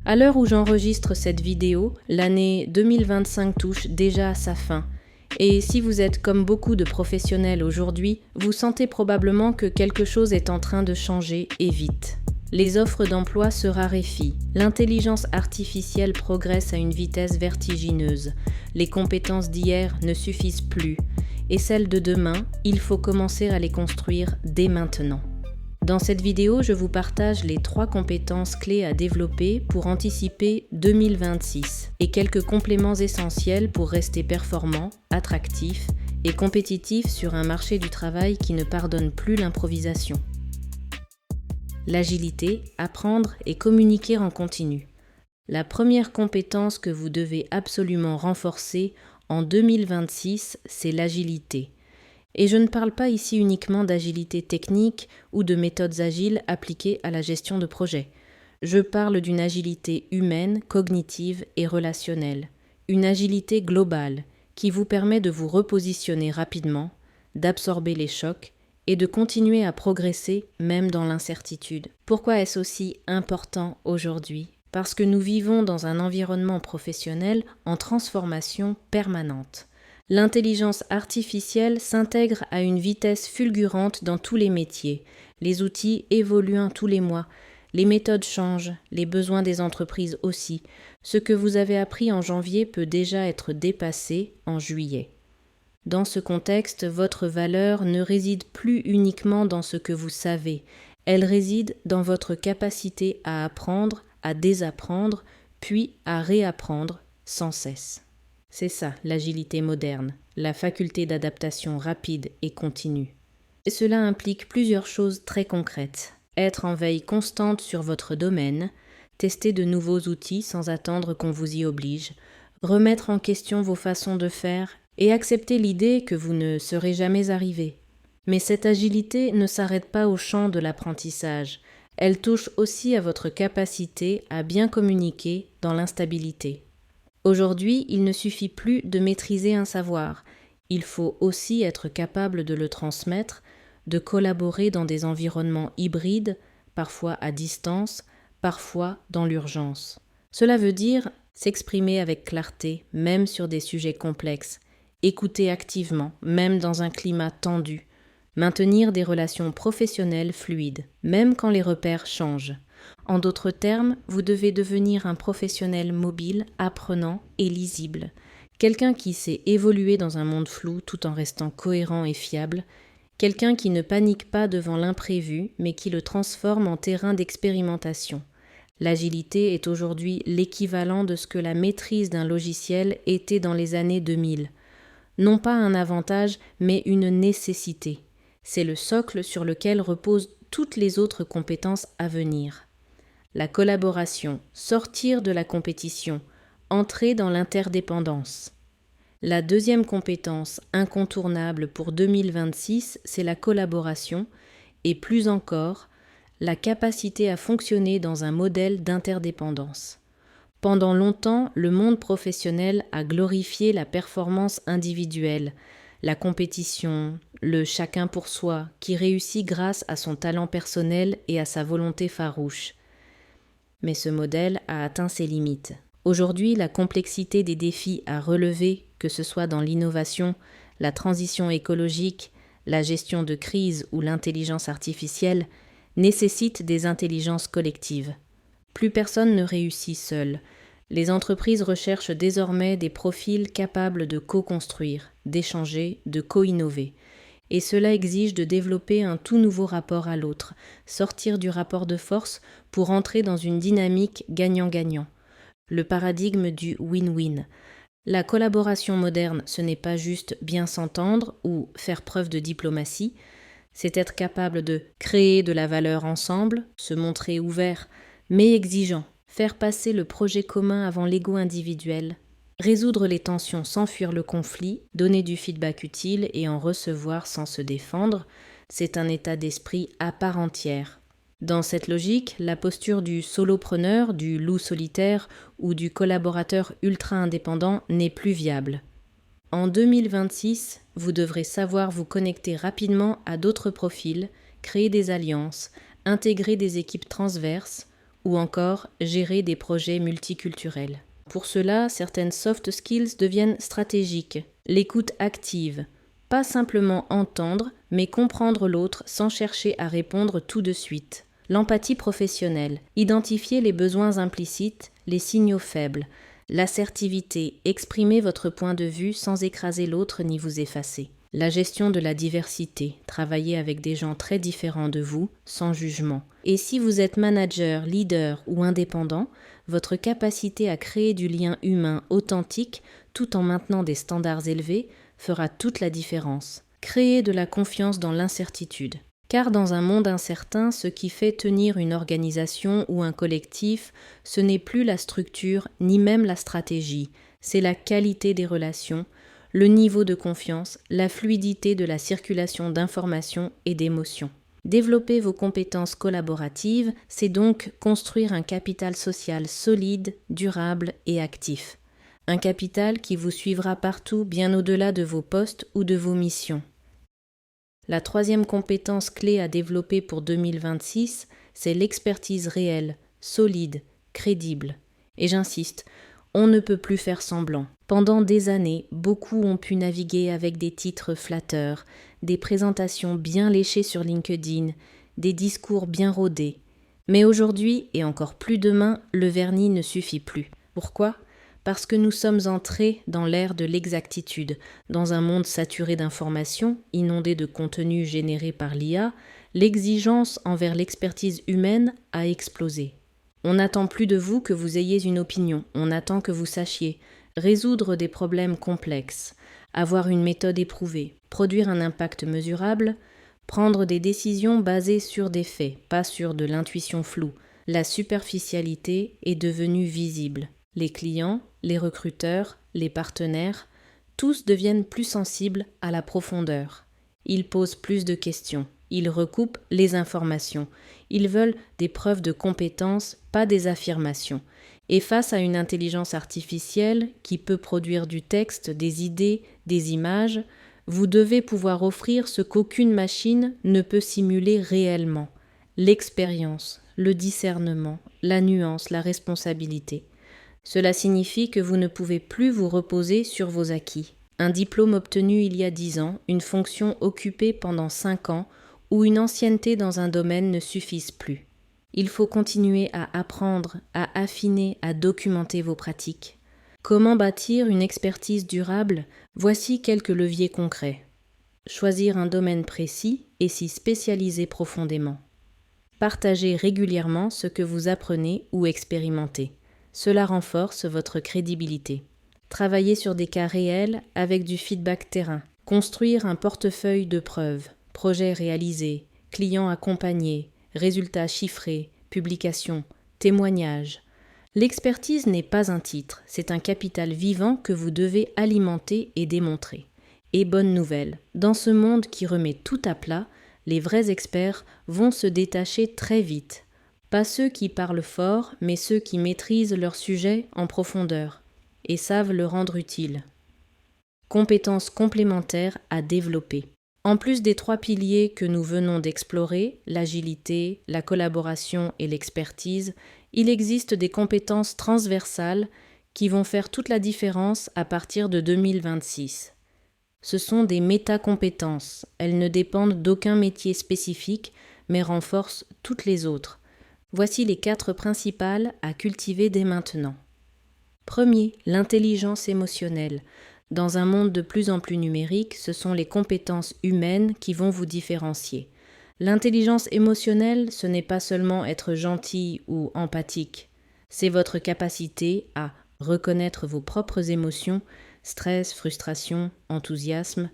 À l'heure où j'enregistre cette vidéo, l'année 2025 touche déjà à sa fin. Et si vous êtes comme beaucoup de professionnels aujourd'hui, vous sentez probablement que quelque chose est en train de changer et vite. Les offres d'emploi se raréfient, l'intelligence artificielle progresse à une vitesse vertigineuse, les compétences d'hier ne suffisent plus, et celles de demain, il faut commencer à les construire dès maintenant. Dans cette vidéo, je vous partage les 3 compétences clés à développer pour anticiper 2026 et quelques compléments essentiels pour rester performant, attractif et compétitif sur un marché du travail qui ne pardonne plus l'improvisation. L'agilité, apprendre et communiquer en continu. La première compétence que vous devez absolument renforcer en 2026, c'est l'agilité. Et je ne parle pas ici uniquement d'agilité technique ou de méthodes agiles appliquées à la gestion de projet. Je parle d'une agilité humaine, cognitive et relationnelle. Une agilité globale qui vous permet de vous repositionner rapidement, d'absorber les chocs et de continuer à progresser même dans l'incertitude. Pourquoi est-ce aussi important aujourd'hui ? Parce que nous vivons dans un environnement professionnel en transformation permanente. L'intelligence artificielle s'intègre à une vitesse fulgurante dans tous les métiers. Les outils évoluent tous les mois. Les méthodes changent, les besoins des entreprises aussi. Ce que vous avez appris en janvier peut déjà être dépassé en juillet. Dans ce contexte, votre valeur ne réside plus uniquement dans ce que vous savez. Elle réside dans votre capacité à apprendre, à désapprendre, puis à réapprendre sans cesse. C'est ça, l'agilité moderne, la faculté d'adaptation rapide et continue. Et cela implique plusieurs choses très concrètes. Être en veille constante sur votre domaine, tester de nouveaux outils sans attendre qu'on vous y oblige, remettre en question vos façons de faire et accepter l'idée que vous ne serez jamais arrivé. Mais cette agilité ne s'arrête pas au champ de l'apprentissage. Elle touche aussi à votre capacité à bien communiquer dans l'instabilité. Aujourd'hui, il ne suffit plus de maîtriser un savoir. Il faut aussi être capable de le transmettre, de collaborer dans des environnements hybrides, parfois à distance, parfois dans l'urgence. Cela veut dire s'exprimer avec clarté, même sur des sujets complexes, écouter activement, même dans un climat tendu, maintenir des relations professionnelles fluides, même quand les repères changent. En d'autres termes, vous devez devenir un professionnel mobile, apprenant et lisible. Quelqu'un qui sait évoluer dans un monde flou tout en restant cohérent et fiable. Quelqu'un qui ne panique pas devant l'imprévu, mais qui le transforme en terrain d'expérimentation. L'agilité est aujourd'hui l'équivalent de ce que la maîtrise d'un logiciel était dans les années 2000. Non pas un avantage, mais une nécessité. C'est le socle sur lequel reposent toutes les autres compétences à venir. La collaboration, sortir de la compétition, entrer dans l'interdépendance. La deuxième compétence incontournable pour 2026, c'est la collaboration et plus encore, la capacité à fonctionner dans un modèle d'interdépendance. Pendant longtemps, le monde professionnel a glorifié la performance individuelle, la compétition, le chacun pour soi, qui réussit grâce à son talent personnel et à sa volonté farouche. Mais ce modèle a atteint ses limites. Aujourd'hui, la complexité des défis à relever, que ce soit dans l'innovation, la transition écologique, la gestion de crise ou l'intelligence artificielle, nécessite des intelligences collectives. Plus personne ne réussit seul. Les entreprises recherchent désormais des profils capables de co-construire, d'échanger, de co-innover. Et cela exige de développer un tout nouveau rapport à l'autre, sortir du rapport de force pour entrer dans une dynamique gagnant-gagnant. Le paradigme du win-win. La collaboration moderne, ce n'est pas juste bien s'entendre ou faire preuve de diplomatie, c'est être capable de créer de la valeur ensemble, se montrer ouvert, mais exigeant, faire passer le projet commun avant l'ego individuel, résoudre les tensions sans fuir le conflit, donner du feedback utile et en recevoir sans se défendre, c'est un état d'esprit à part entière. Dans cette logique, la posture du solopreneur, du loup solitaire ou du collaborateur ultra-indépendant n'est plus viable. En 2026, vous devrez savoir vous connecter rapidement à d'autres profils, créer des alliances, intégrer des équipes transverses ou encore gérer des projets multiculturels. Pour cela, certaines soft skills deviennent stratégiques. L'écoute active, pas simplement entendre, mais comprendre l'autre sans chercher à répondre tout de suite. L'empathie professionnelle, identifier les besoins implicites, les signaux faibles. L'assertivité, exprimer votre point de vue sans écraser l'autre ni vous effacer. La gestion de la diversité, travailler avec des gens très différents de vous, sans jugement. Et si vous êtes manager, leader ou indépendant, votre capacité à créer du lien humain authentique tout en maintenant des standards élevés fera toute la différence. Créer de la confiance dans l'incertitude. Car dans un monde incertain, ce qui fait tenir une organisation ou un collectif, ce n'est plus la structure ni même la stratégie, c'est la qualité des relations, le niveau de confiance, la fluidité de la circulation d'informations et d'émotions. Développer vos compétences collaboratives, c'est donc construire un capital social solide, durable et actif. Un capital qui vous suivra partout bien au-delà de vos postes ou de vos missions. La troisième compétence clé à développer pour 2026, c'est l'expertise réelle, solide, crédible. Et j'insiste, on ne peut plus faire semblant. Pendant des années, beaucoup ont pu naviguer avec des titres flatteurs, des présentations bien léchées sur LinkedIn, des discours bien rodés. Mais aujourd'hui, et encore plus demain, le vernis ne suffit plus. Pourquoi ? Parce que nous sommes entrés dans l'ère de l'exactitude. Dans un monde saturé d'informations, inondé de contenus générés par l'IA, l'exigence envers l'expertise humaine a explosé. On n'attend plus de vous que vous ayez une opinion, on attend que vous sachiez résoudre des problèmes complexes, avoir une méthode éprouvée, produire un impact mesurable, prendre des décisions basées sur des faits, pas sur de l'intuition floue. La superficialité est devenue visible. Les clients, les recruteurs, les partenaires, tous deviennent plus sensibles à la profondeur. Ils posent plus de questions, ils recoupent les informations, ils veulent des preuves de compétences, pas des affirmations. Et face à une intelligence artificielle qui peut produire du texte, des idées, des images, vous devez pouvoir offrir ce qu'aucune machine ne peut simuler réellement. L'expérience, le discernement, la nuance, la responsabilité. Cela signifie que vous ne pouvez plus vous reposer sur vos acquis. Un diplôme obtenu il y a 10 ans, une fonction occupée pendant 5 ans ou une ancienneté dans un domaine ne suffisent plus. Il faut continuer à apprendre, à affiner, à documenter vos pratiques. Comment bâtir une expertise durable ? Voici quelques leviers concrets. Choisir un domaine précis et s'y spécialiser profondément. Partagez régulièrement ce que vous apprenez ou expérimentez. Cela renforce votre crédibilité. Travailler sur des cas réels avec du feedback terrain. Construire un portefeuille de preuves, projets réalisés, clients accompagnés, résultats chiffrés, publications, témoignages. L'expertise n'est pas un titre, c'est un capital vivant que vous devez alimenter et démontrer. Et bonne nouvelle, dans ce monde qui remet tout à plat, les vrais experts vont se détacher très vite. Pas ceux qui parlent fort, mais ceux qui maîtrisent leur sujet en profondeur et savent le rendre utile. Compétences complémentaires à développer. En plus des 3 piliers que nous venons d'explorer, l'agilité, la collaboration et l'expertise, il existe des compétences transversales qui vont faire toute la différence à partir de 2026. Ce sont des métacompétences. Elles ne dépendent d'aucun métier spécifique, mais renforcent toutes les autres. Voici les 4 principales à cultiver dès maintenant. Premier, l'intelligence émotionnelle. Dans un monde de plus en plus numérique, ce sont les compétences humaines qui vont vous différencier. L'intelligence émotionnelle, ce n'est pas seulement être gentil ou empathique. C'est votre capacité à reconnaître vos propres émotions, stress, frustration, enthousiasme,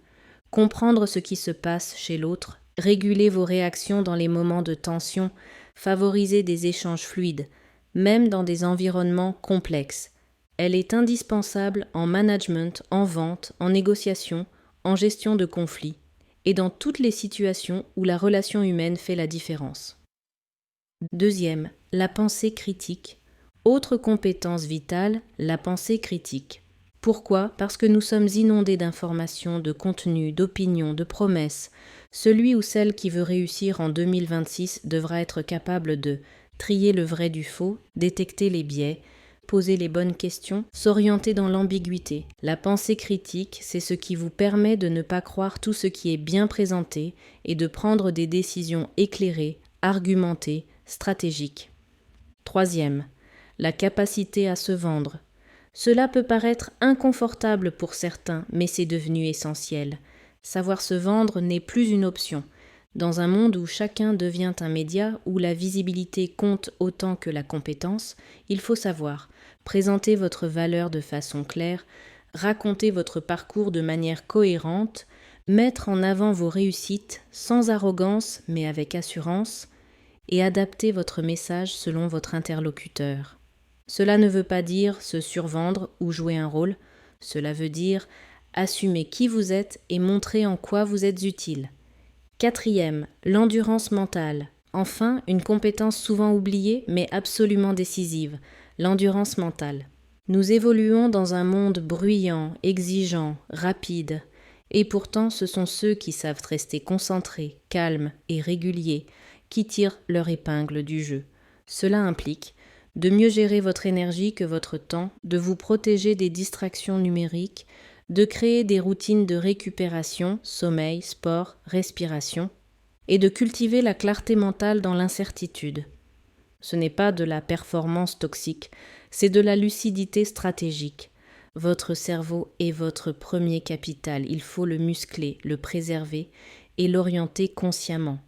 comprendre ce qui se passe chez l'autre, réguler vos réactions dans les moments de tension, favoriser des échanges fluides, même dans des environnements complexes. Elle est indispensable en management, en vente, en négociation, en gestion de conflits, et dans toutes les situations où la relation humaine fait la différence. Deuxième, la pensée critique. Autre compétence vitale, la pensée critique. Pourquoi ? Parce que nous sommes inondés d'informations, de contenus, d'opinions, de promesses. Celui ou celle qui veut réussir en 2026 devra être capable de trier le vrai du faux, détecter les biais, poser les bonnes questions, s'orienter dans l'ambiguïté. La pensée critique, c'est ce qui vous permet de ne pas croire tout ce qui est bien présenté et de prendre des décisions éclairées, argumentées, stratégiques. Troisième, la capacité à se vendre. Cela peut paraître inconfortable pour certains, mais c'est devenu essentiel. Savoir se vendre n'est plus une option. Dans un monde où chacun devient un média, où la visibilité compte autant que la compétence, il faut savoir présenter votre valeur de façon claire, raconter votre parcours de manière cohérente, mettre en avant vos réussites sans arrogance mais avec assurance, et adapter votre message selon votre interlocuteur. Cela ne veut pas dire se survendre ou jouer un rôle, cela veut dire assumer qui vous êtes et montrer en quoi vous êtes utile. Quatrième, l'endurance mentale. Enfin, une compétence souvent oubliée mais absolument décisive, l'endurance mentale. Nous évoluons dans un monde bruyant, exigeant, rapide, et pourtant ce sont ceux qui savent rester concentrés, calmes et réguliers qui tirent leur épingle du jeu. Cela implique de mieux gérer votre énergie que votre temps, de vous protéger des distractions numériques, de créer des routines de récupération, sommeil, sport, respiration, et de cultiver la clarté mentale dans l'incertitude. Ce n'est pas de la performance toxique, c'est de la lucidité stratégique. Votre cerveau est votre premier capital, il faut le muscler, le préserver et l'orienter consciemment.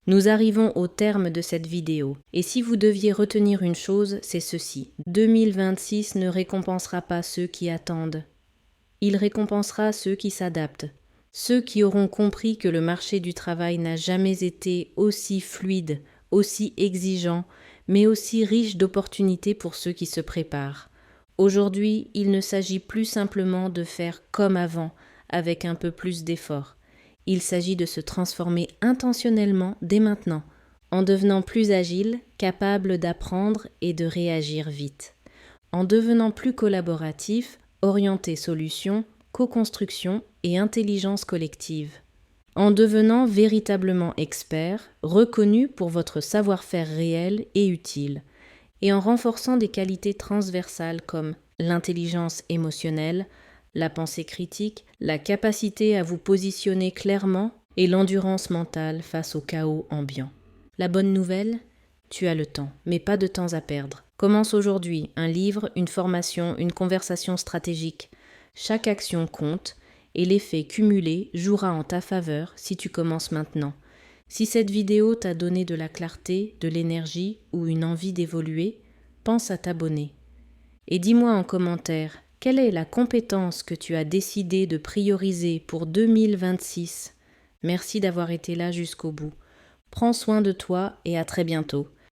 Nous arrivons au terme de cette vidéo, et si vous deviez retenir une chose, c'est ceci. 2026 ne récompensera pas ceux qui attendent. Il récompensera ceux qui s'adaptent, ceux qui auront compris que le marché du travail n'a jamais été aussi fluide, aussi exigeant, mais aussi riche d'opportunités pour ceux qui se préparent. Aujourd'hui, il ne s'agit plus simplement de faire comme avant, avec un peu plus d'effort. Il s'agit de se transformer intentionnellement dès maintenant, en devenant plus agile, capable d'apprendre et de réagir vite, en devenant plus collaboratif, orienté solution, co-construction et intelligence collective, en devenant véritablement expert, reconnu pour votre savoir-faire réel et utile, et en renforçant des qualités transversales comme l'intelligence émotionnelle, la pensée critique, la capacité à vous positionner clairement et l'endurance mentale face au chaos ambiant. La bonne nouvelle, tu as le temps, mais pas de temps à perdre. Commence aujourd'hui un livre, une formation, une conversation stratégique. Chaque action compte et l'effet cumulé jouera en ta faveur si tu commences maintenant. Si cette vidéo t'a donné de la clarté, de l'énergie ou une envie d'évoluer, pense à t'abonner. Et dis-moi en commentaire, quelle est la compétence que tu as décidé de prioriser pour 2026 ? Merci d'avoir été là jusqu'au bout. Prends soin de toi et à très bientôt.